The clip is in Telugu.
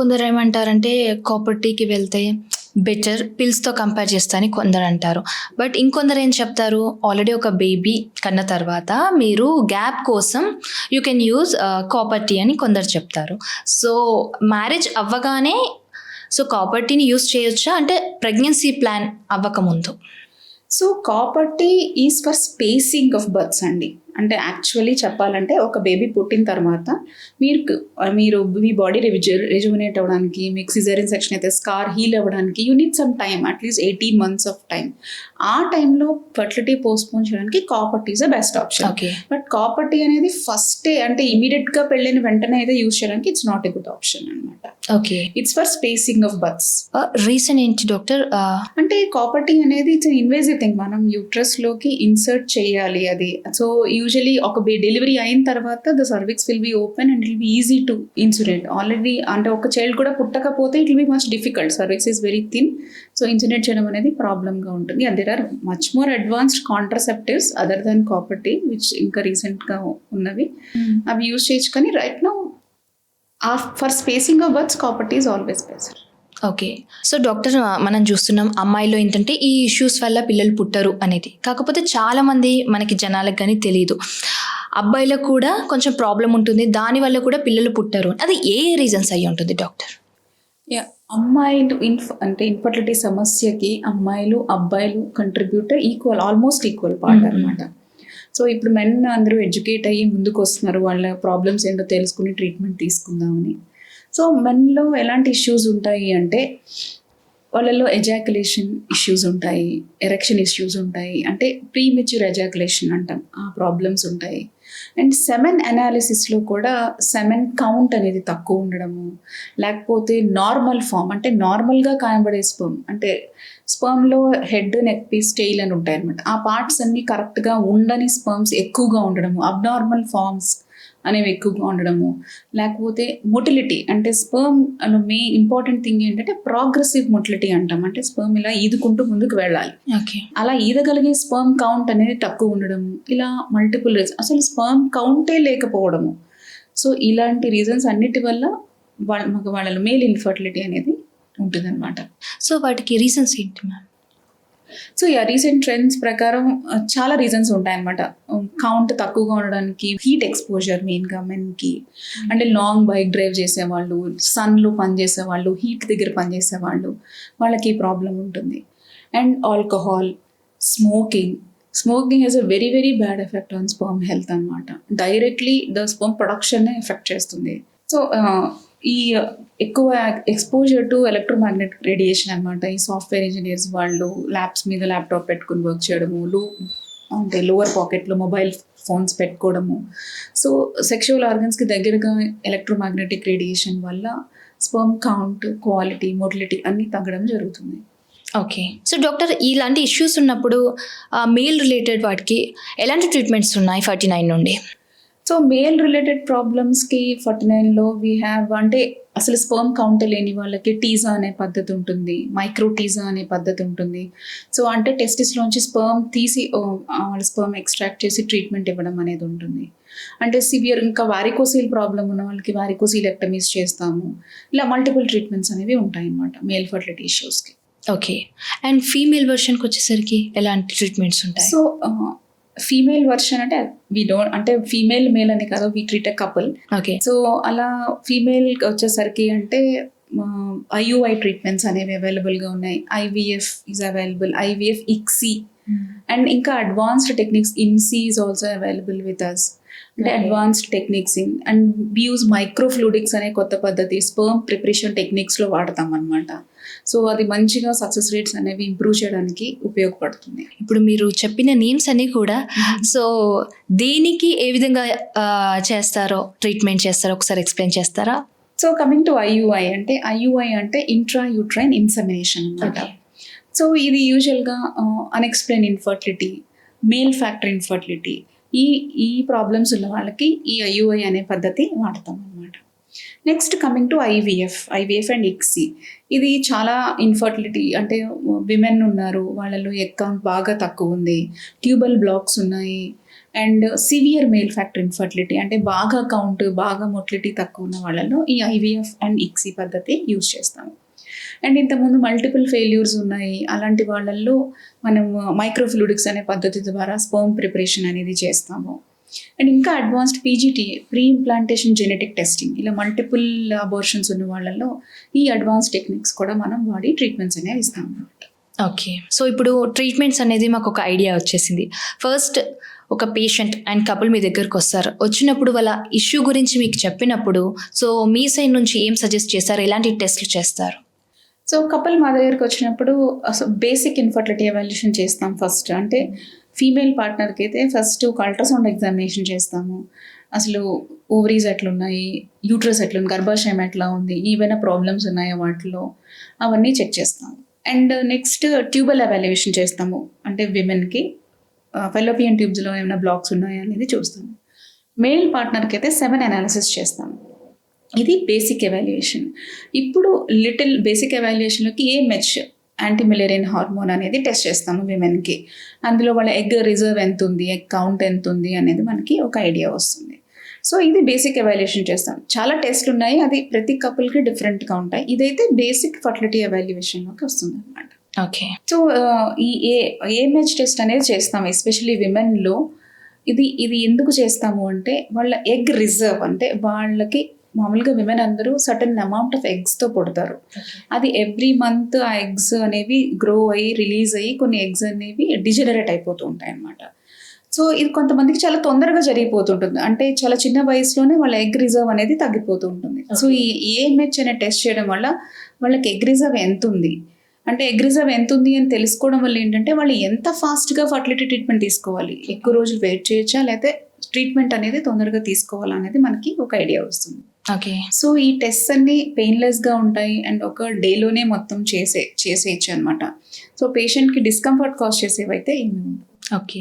కొందరేమంటారంటే కాపర్ టీకి వెళ్తే బెటర్ పిల్స్‌తో కంపేర్ చేస్తే అని కొందరంటారు. బట్ ఇంకొందరేం చెప్తారు, ఆల్రెడీ ఒక బేబీ కన్న తర్వాత మీరు గ్యాప్ కోసం you can use copper T అని కొందరు చెప్తారు. సో, మ్యారేజ్ అవ్వగానే కాపర్ టీని యూజ్ చేయొచ్చా? అంటే ప్రెగ్నెన్సీ ప్లాన్ అవ్వకముందు. So copper T is for spacing of births అండి. అంటే యాక్చువల్లీ చెప్పాలంటే ఒక బేబీ పుట్టిన తర్వాత మీరు మీ బాడీ రెజ్యుమినేట్ అవ్వడానికి, మీకు సిజేరియన్ సెక్షన్ అయితే స్కార్ హీల్ అవ్వడానికి you need some time, at least 18 months of time. ఆ టైంలో ఫర్టిలిటీ పోస్ట్పోన్ చేయడానికి copper T is the best option. Okay. But copper T అనేది ఫస్టే అంటే ఇమీడియట్గా పెళ్ళైన వెంటనే అయితే యూజ్ చేయడానికి it's not a good option అనమాట. Okay. It's for spacing of births. Reason ఏంటి డాక్టర్? అంటే కాపర్ టీ అనేది ఇట్స్ ఇన్వేజివ్ థింగ్. మనం యూట్రస్లోకి ఇన్సర్ట్ చేయాలి అది. సో యూజువలీ ఒక డెలివరీ అయిన తర్వాత the cervix will be open and it will be easy to insulate. Already అంటే ఒక చైల్డ్ కూడా పుట్టకపోతే it will be much difficult. Cervix is very thin. So insulate చేయడం అనేది ప్రాబ్లమ్గా ఉంటుంది. And there are much more advanced contraceptives other than copper T which ఇంకా రీసెంట్గా ఉన్నవి. అవి యూజ్ చేయొచ్చు. కానీ right now for spacing of births copper T is always best. Okay. So doctor, మనం చూస్తున్నాం అమ్మాయిలో ఏంటంటే ఈ ఇష్యూస్ వల్ల పిల్లలు పుట్టరు అనేది. కాకపోతే చాలామంది మనకి జనాలకు కానీ తెలియదు. అబ్బాయిలకు కూడా కొంచెం ప్రాబ్లం ఉంటుంది, దానివల్ల కూడా పిల్లలు పుట్టరు. అది ఏ రీజన్స్ అయ్యి ఉంటుంది డాక్టర్? అమ్మాయిలు అంటే ఇన్ఫర్టిలిటీ సమస్యకి అమ్మాయిలు అబ్బాయిలు contributor equal, almost equal part అనమాట. సో ఇప్పుడు మెన్ అందరూ ఎడ్యుకేట్ అయ్యి ముందుకు వస్తున్నారు, వాళ్ళ ప్రాబ్లమ్స్ ఏంటో తెలుసుకుని ట్రీట్మెంట్ తీసుకుందామని. సో మెన్లో ఎలాంటి ఇష్యూస్ ఉంటాయి అంటే వాళ్ళలో ఎజాకులేషన్ ఇష్యూస్ ఉంటాయి, ఎరెక్షన్ ఇష్యూస్ ఉంటాయి, అంటే ప్రీమెచ్యూర్ ఎజాకులేషన్ అంటాం, ఆ ప్రాబ్లమ్స్ ఉంటాయి. అండ్ సెమెన్ అనాలిసిస్లో కూడా సెమెన్ కౌంట్ అనేది తక్కువ ఉండడము, లేకపోతే నార్మల్ ఫామ్ అంటే నార్మల్గా కనబడే స్పర్మ్, అంటే స్పర్మ్లో హెడ్, నెక్ పీస్, టెయిల్ అని ఉంటాయి అనమాట. ఆ పార్ట్స్ అన్నీ కరెక్ట్గా ఉండని స్పర్మ్స్ ఎక్కువగా ఉండడము, అబ్నార్మల్ ఫార్మ్స్ అనేవి ఎక్కువగా ఉండడము, లేకపోతే మొటిలిటీ అంటే స్పర్మ్ మెయిన్ ఇంపార్టెంట్ థింగ్ ఏంటంటే ప్రోగ్రెసివ్ మొటిలిటీ అంటాం. అంటే స్పర్మ్ ఇలా ఈదుకుంటూ ముందుకు వెళ్ళాలి. అలా ఈదగలిగే స్పర్మ్ కౌంట్ అనేది తక్కువ ఉండడము, ఇలా మల్టిపుల్ రీజన్స్, అసలు స్పర్మ్ కౌంటే లేకపోవడము. సో ఇలాంటి రీజన్స్ అన్నిటి వల్ల వాళ్ళలో మేల్ ఇన్ఫర్టిలిటీ అనేది ఉంటుందన్నమాట. సో వాటికి రీజన్స్ ఏంటి మ్యామ్? సో రీసెంట్ ట్రెండ్స్ ప్రకారం చాలా రీజన్స్ ఉంటాయన్నమాట. కౌంట్ తక్కువగా ఉండడానికి హీట్ ఎక్స్పోజర్ మెయిన్గా మెన్కి, అంటే లాంగ్ బైక్ డ్రైవ్ చేసేవాళ్ళు, సన్లో పనిచేసేవాళ్ళు, హీట్ దగ్గర పనిచేసేవాళ్ళు, వాళ్ళకి ప్రాబ్లం ఉంటుంది. And alcohol, smoking has a very very bad effect on sperm health అనమాట. డైరెక్ట్లీ ద స్పర్మ్ ప్రొడక్షన్నే ఎఫెక్ట్ చేస్తుంది. సో ఈ ఎక్కువ ఎక్స్పోజర్ టు ఎలక్ట్రోమాగ్నెటిక్ రేడియేషన్ అనమాట. ఈ సాఫ్ట్వేర్ ఇంజనీర్స్ వాళ్ళు ల్యాబ్స్ మీద ల్యాప్టాప్ పెట్టుకుని వర్క్ చేయడము, అంటే లోవర్ పాకెట్లో మొబైల్ ఫోన్స్ పెట్టుకోవడము. సో సెక్షువల్ ఆర్గన్స్కి దగ్గరగా ఎలక్ట్రోమాగ్నెటిక్ రేడియేషన్ వల్ల స్పర్మ్ కౌంట్, క్వాలిటీ, మొటిలిటీ అన్నీ తగ్గడం జరుగుతుంది. ఓకే. సో డాక్టర్, ఇలాంటి ఇష్యూస్ ఉన్నప్పుడు మేల్ రిలేటెడ్ వాటికి ఎలాంటి ట్రీట్మెంట్స్ ఉన్నాయి 49 నుండి? సో మేల్ రిలేటెడ్ ప్రాబ్లమ్స్కి 49లో వీ హ్యావ్, అంటే అసలు స్పర్మ్ కౌంట్ లేని వాళ్ళకి టీజా అనే పద్ధతి ఉంటుంది, మైక్రో టీజా అనే పద్ధతి ఉంటుంది. సో అంటే టెస్టిస్లోంచి స్పర్మ్ తీసి వాళ్ళ స్పర్మ్ ఎక్స్ట్రాక్ట్ చేసి ట్రీట్మెంట్ ఇవ్వడం అనేది ఉంటుంది. అంటే సివియర్ ఇంకా వారికోసీల్ ప్రాబ్లం ఉన్న వాళ్ళకి వారికోసీలెక్టమీస్ చేస్తాము. ఇలా మల్టిపుల్ ట్రీట్మెంట్స్ అనేవి ఉంటాయి అన్నమాట మేల్ ఫర్టిలిటీ ఇష్యూస్కి. ఓకే. అండ్ ఫీమేల్ వర్షన్కి వచ్చేసరికి ఎలాంటి ట్రీట్మెంట్స్ ఉంటాయి? సో ఫీమేల్ వర్షన్ అంటే అంటే ఫీమేల్ మేల్ అని కాదు, we treat a couple. Okay. So అలా ఫీమేల్ వచ్చేసరికి అంటే IUI ట్రీట్మెంట్స్ అనేవి అవైలబుల్గా ఉన్నాయి. IVF is available, IVF ICSI, and ఇంకా advanced techniques INSEE is also available with us. అంటే advanced techniques and we use microfluidics అనే కొత్త పద్ధతి స్పర్మ్ ప్రిపరేషన్ టెక్నిక్స్లో వాడతాం అనమాట. సో అది మంచిగా సక్సెస్ రేట్స్ అనేవి ఇంప్రూవ్ చేయడానికి ఉపయోగపడుతుంది. ఇప్పుడు మీరు చెప్పిన నేమ్స్ అన్నీ కూడా సో దేనికి ఏ విధంగా చేస్తారో ట్రీట్మెంట్ చేస్తారో ఒకసారి ఎక్స్ప్లెయిన్ చేస్తారా? సో కమింగ్ టు IUI అంటే ఇంట్రా యూట్రైన్ ఇన్సెమినేషన్ అనమాట. సో ఇది యూజువల్గా unexplained infertility, male factor infertility, ఈ ప్రాబ్లమ్స్ ఉన్న వాళ్ళకి ఈ IUI అనే పద్ధతి వాడతాం అనమాట. Next coming to IVF and ICSI. ఇది చాలా ఇన్ఫర్టిలిటీ, అంటే విమెన్ ఉన్నారు, వాళ్ళలో ఎగ్ కౌంట్ బాగా తక్కువ ఉంది, ట్యూబల్ బ్లాక్స్ ఉన్నాయి, and severe male factor infertility అంటే బాగా కౌంట్ బాగా మొటిలిటీ తక్కువ ఉన్న వాళ్ళలో ఈ ఐవీఎఫ్ అండ్ ఇక్సీ పద్ధతి యూజ్ చేస్తాము. అండ్ ఇంతకుముందు మల్టిపుల్ ఫెయిల్యూర్స్ ఉన్నాయి అలాంటి వాళ్ళల్లో మనం మైక్రోఫ్లూయిడిక్స్ అనే పద్ధతి ద్వారా స్పర్మ్ ప్రిపరేషన్ అనేది చేస్తాము. అండ్ ఇంకా advanced PGT pre implantation genetic testing ఇలా మల్టిపుల్ అబోర్షన్స్ ఉన్న వాళ్ళల్లో ఈ అడ్వాన్స్ టెక్నిక్స్ కూడా మనం వాడి ట్రీట్మెంట్స్ అనేవి ఇస్తాం అన్నమాట. ఓకే. సో ఇప్పుడు ట్రీట్మెంట్స్ అనేది మాకు ఒక ఐడియా వచ్చేసింది. ఫస్ట్ ఒక పేషెంట్ అండ్ కపుల్ మీ దగ్గరకు వస్తారు. వచ్చినప్పుడు వాళ్ళ ఇష్యూ గురించి మీకు చెప్పినప్పుడు సో మీ సైడ్ నుంచి ఏం సజెస్ట్ చేస్తారు, ఎలాంటి టెస్ట్లు చేస్తారు? సో కపుల్ మా దగ్గరికి వచ్చినప్పుడు అసలు బేసిక్ ఇన్ఫర్టిలిటీ ఎవాల్యుయేషన్ చేస్తాం ఫస్ట్. అంటే ఫీమేల్ పార్ట్నర్కి అయితే ఫస్ట్ ఒక అల్ట్రాసౌండ్ ఎగ్జామినేషన్ చేస్తాము. అసలు ఓవరీస్ ఎట్లున్నాయి, యూట్రస్ ఎట్లుంది, గర్భాశయం ఎట్లా ఉంది, ఏవైనా ప్రాబ్లమ్స్ ఉన్నాయో వాటిలో అవన్నీ చెక్ చేస్తాము. అండ్ నెక్స్ట్ ట్యూబల్ ఎవాల్యుయేషన్ చేస్తాము. అంటే విమెన్కి ఫెలోపియన్ ట్యూబ్స్లో ఏమైనా బ్లాక్స్ ఉన్నాయా అనేది చూస్తాము. మేల్ పార్ట్నర్కి అయితే 7 అనాలిసిస్ చేస్తాము. ఇది బేసిక్ ఎవాల్యుయేషన్. ఇప్పుడు లిటిల్ బేసిక్ ఎవాల్యుయేషన్లోకి AMH యాంటీమిలేరియన్ హార్మోన్ అనేది టెస్ట్ చేస్తాము విమెన్కి. అందులో వాళ్ళ ఎగ్ రిజర్వ్ ఎంత ఉంది, ఎగ్ కౌంట్ ఎంత ఉంది అనేది మనకి ఒక ఐడియా వస్తుంది. సో ఇది బేసిక్ ఎవాల్యుయేషన్ చేస్తాం. చాలా టెస్ట్లు ఉన్నాయి, అది ప్రతి కపుల్కి డిఫరెంట్గా ఉంటాయి. ఇదైతే బేసిక్ ఫర్టిలిటీ ఎవాల్యుయేషన్లోకి వస్తుంది అనమాట. ఓకే. సో ఈ AMH టెస్ట్ అనేది చేస్తాం ఎస్పెషల్లీ విమెన్లో. ఇది ఎందుకు చేస్తాము అంటే వాళ్ళ ఎగ్ రిజర్వ్ అంటే వాళ్ళకి మామూలుగా విమెన్ అందరూ సర్టన్ అమౌంట్ ఆఫ్ ఎగ్స్తో పుడతారు. అది ఎవ్రీ మంత్ ఆ ఎగ్స్ అనేవి గ్రో అయ్యి రిలీజ్ అయ్యి కొన్ని ఎగ్స్ అనేవి డిజనరేట్ అయిపోతూ ఉంటాయి అన్నమాట. సో ఇది కొంతమందికి చాలా తొందరగా జరిగిపోతుంటుంది. అంటే చాలా చిన్న వయసులోనే వాళ్ళ ఎగ్ రిజర్వ్ అనేది తగ్గిపోతూ ఉంటుంది. సో ఈ AMH అనే టెస్ట్ చేయడం వల్ల వాళ్ళకి ఎగ్ రిజర్వ్ ఎంత ఉంది అంటే ఎగ్ రిజర్వ్ ఎంత ఉంది అని తెలుసుకోవడం వల్ల ఏంటంటే వాళ్ళు ఎంత ఫాస్ట్గా ఫర్టిలిటీ ట్రీట్మెంట్ తీసుకోవాలి, ఎక్కువ రోజులు వెయిట్ చేయొచ్చా లేకపోతే ట్రీట్మెంట్ అనేది తొందరగా తీసుకోవాలా అనేది మనకి ఒక ఐడియా వస్తుంది. ఓకే. సో ఈ టెస్ట్ అన్ని పెయిన్లెస్గా ఉంటాయి అండ్ ఒక డేలోనే మొత్తం చేసేయచ్చు అనమాట. సో పేషెంట్కి డిస్కంఫర్ట్ కాజ్ చేసేవైతే ఏమి ఉండవు. ఓకే.